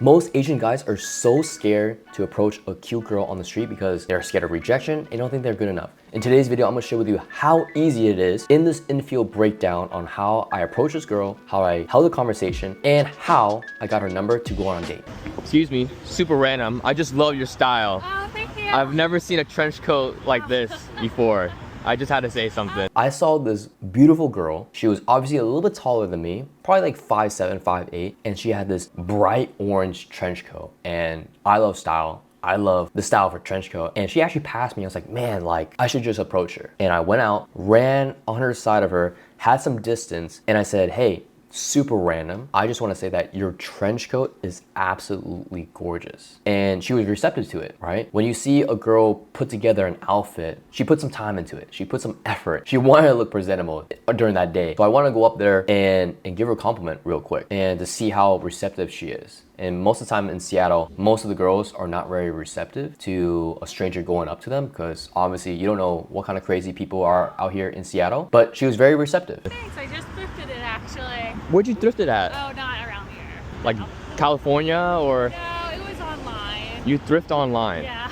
Most Asian guys are so scared to approach a cute girl on the street because they're scared of rejection and don't think they're good enough. In today's video, I'm gonna share with you how easy it is in this infield breakdown on how I approached this girl, how I held a conversation, and how I got her number to go on a date. Excuse me, super random. I just love your style. Oh, thank you. I've never seen a trench coat like this before. I just had to say something. I saw this beautiful girl. She was obviously a little bit taller than me, probably like 5'7", 5'8", and she had this bright orange trench coat. And I love style. I love the style of her trench coat. And she actually passed me. I was like, man, like I should just approach her. And I went out, ran on her side of her, had some distance, and I said, hey, super random, I just want to say that your trench coat is absolutely gorgeous. And she was receptive to it, right? When you see a girl put together an outfit, she put some time into it. She put some effort. She wanted to look presentable during that day. So I want to go up there and give her a compliment real quick and to see how receptive she is. And most of the time in Seattle, most of the girls are not very receptive to a stranger going up to them because obviously you don't know what kind of crazy people are out here in Seattle. But she was very receptive. Thanks, I just thrifted it actually. Where'd you thrift it at? Oh, not around here. Like California or? No, it was online. You thrift online? Yeah.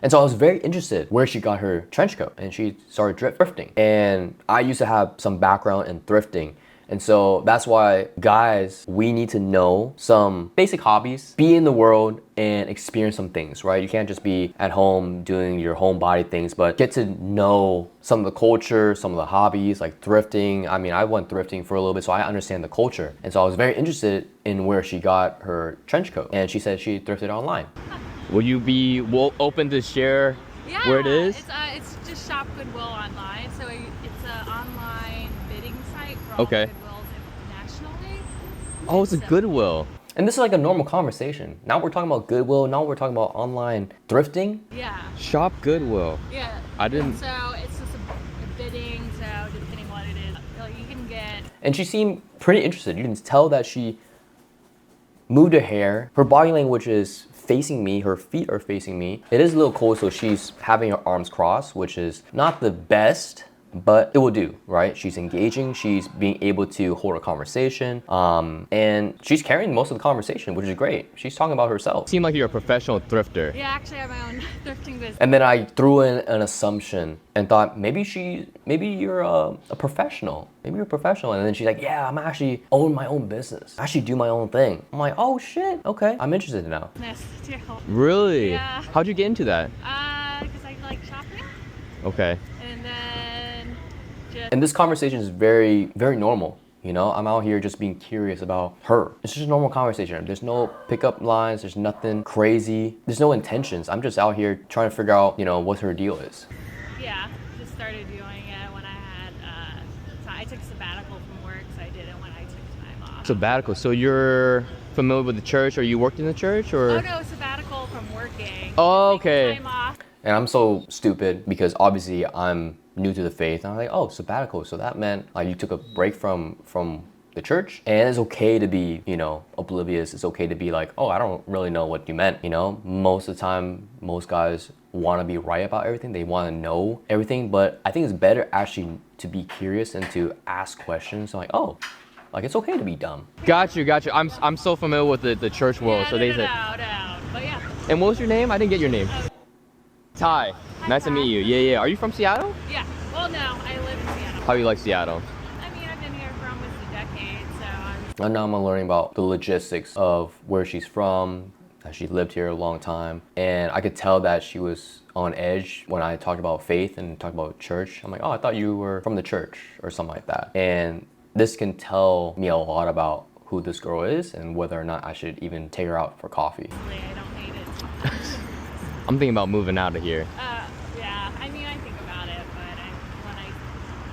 And so I was very interested where she got her trench coat, and she started thrifting. And I used to have some background in thrifting. And so that's why, guys, we need to know some basic hobbies, be in the world and experience some things, right? You can't just be at home doing your homebody things, but get to know some of the culture, some of the hobbies like thrifting. I mean, I went thrifting for a little bit, so I understand the culture. And so I was very interested in where she got her trench coat. And she said she thrifted online. Will you be open to share where it is? It's just Shop Goodwill online. So it's an online bidding site for all Okay. the Goodwills nationally. Oh, it's a Goodwill. And this is like a normal conversation. Now we're talking about Goodwill, now we're talking about online thrifting. Yeah. Shop Goodwill. Yeah. I didn't- So it's just a bidding, so depending what it is, you can get. And she seemed pretty interested. You can tell that she moved her hair. Her body language is facing me, her feet are facing me. It is a little cold, so she's having her arms crossed, which is not the best, but it will do, right? She's engaging, she's being able to hold a conversation, and she's carrying most of the conversation, which is great. She's talking about herself. Seem like you're a professional thrifter. Yeah, actually, I have my own thrifting business. And then I threw in an assumption and thought, maybe you're a professional. Maybe you're a professional. And then she's like, yeah, I'm actually own my own business. I actually do my own thing. I'm like, oh shit, okay. I'm interested now. Business too. Really? Yeah. How'd you get into that? Because I like shopping, Okay. and then just. And this conversation is very, very normal. You know, I'm out here just being curious about her. It's just a normal conversation. There's no pickup lines. There's nothing crazy. There's no intentions. I'm just out here trying to figure out, you know, what her deal is. Yeah, just started doing it when I had. So I took sabbatical from work, so I did it when I took time off. Sabbatical. So you're familiar with the church, or you worked in the church, or? Oh no, sabbatical from working. Oh, Taking okay. Time off. And I'm so stupid because obviously I'm new to the faith. And I'm like, oh, sabbatical. So that meant like you took a break from the church. And it's okay to be, you know, oblivious. It's okay to be like, oh, I don't really know what you meant. You know, most of the time, most guys want to be right about everything. They want to know everything. But I think it's better actually to be curious and to ask questions. Like, oh, like it's okay to be dumb. Got you. I'm so familiar with the church world. Yeah, So they no, said. no. But yeah. And what was your name? I didn't get your name. Ty. Hi, Nice to Ty. meet you. Yeah. Are you from Seattle? Yeah. Well, no, I live in Seattle. How do you like Seattle? I mean, I've been here for almost a decade, so I'm. And now I'm learning about the logistics of where she's from, that she lived here a long time. And I could tell that she was on edge when I talked about faith and talked about church. I'm like, oh, I thought you were from the church or something like that. And this can tell me a lot about who this girl is and whether or not I should even take her out for coffee. I don't hate it so much. I'm thinking about moving out of here. Yeah, I mean, I think about it, but when I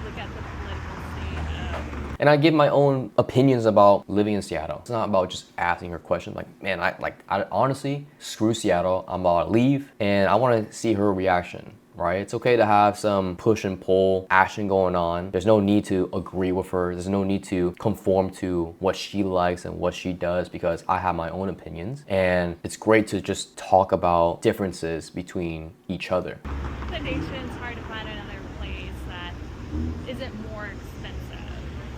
look at the political state, And I give my own opinions about living in Seattle. It's not about just asking her questions like, man, I honestly, screw Seattle. I'm about to leave and I want to see her reaction. Right? It's okay to have some push and pull action going on. There's no need to agree with her. There's no need to conform to what she likes and what she does because I have my own opinions. And it's great to just talk about differences between each other. the nation's hard to find another place that isn't more expensive.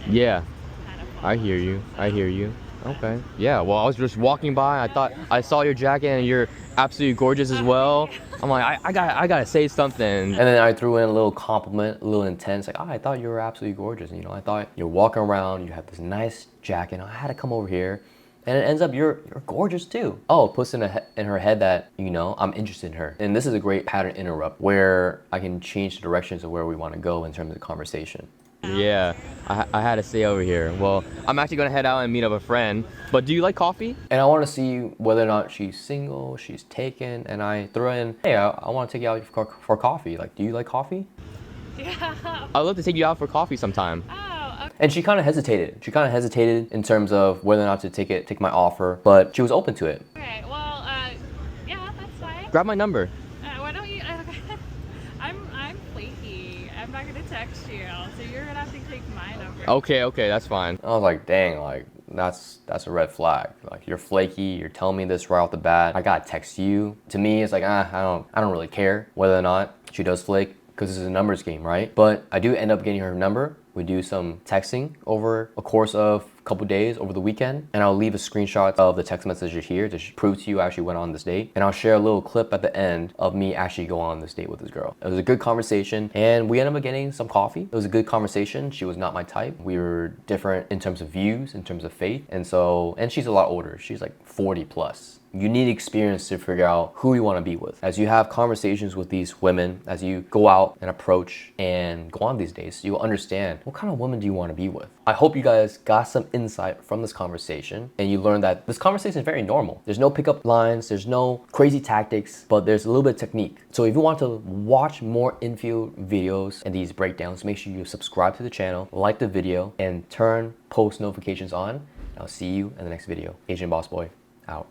and Yeah. kind of I hear you. fun. I hear you. Okay. Yeah. Well, I was just walking by. I thought I saw your jacket, and you're absolutely gorgeous as well. I'm like, I gotta say something. And then I threw in a little compliment, a little intense, like, oh, I thought you were absolutely gorgeous. You know, I thought you're walking around, you have this nice jacket. I had to come over here. And it ends up you're gorgeous too. Oh, it puts in her head that, you know, I'm interested in her. And this is a great pattern interrupt where I can change the directions of where we want to go in terms of the conversation. Yeah, I had to stay over here. Well, I'm actually gonna head out and meet up a friend. But do you like coffee? And I want to see whether or not she's single, she's taken, and I throw in, hey, I want to take you out for coffee. Like, do you like coffee? Yeah. I'd love to take you out for coffee sometime. Oh, okay. And she kind of hesitated. She kind of hesitated in terms of whether or not to take my offer, but she was open to it. Okay. Well, yeah, that's fine. Grab my number. Why don't you? I'm flaky. I'm not gonna text you, so you're gonna have to take my number. Okay, that's fine. I was like, dang, like that's a red flag. Like, you're flaky. You're telling me this right off the bat. I gotta text you. To me, it's like, I don't really care whether or not she does flake, because this is a numbers game, right? But I do end up getting her number. We do some texting over a course of a couple days over the weekend, and I'll leave a screenshot of the text messages here to prove to you I actually went on this date, and I'll share a little clip at the end of me actually going on this date with this girl. It was a good conversation, and we ended up getting some coffee. It was a good conversation. She was not my type. We were different in terms of views, in terms of faith, and she's a lot older. She's like 40 plus. You need experience to figure out who you want to be with. As you have conversations with these women, as you go out and approach and go on these dates, you'll understand what kind of woman do you want to be with. I hope you guys got some insight from this conversation and you learned that this conversation is very normal. There's no pickup lines, there's no crazy tactics, but there's a little bit of technique. So if you want to watch more infield videos and these breakdowns, make sure you subscribe to the channel, like the video, and turn post notifications on. I'll see you in the next video. Asian Boss Boy.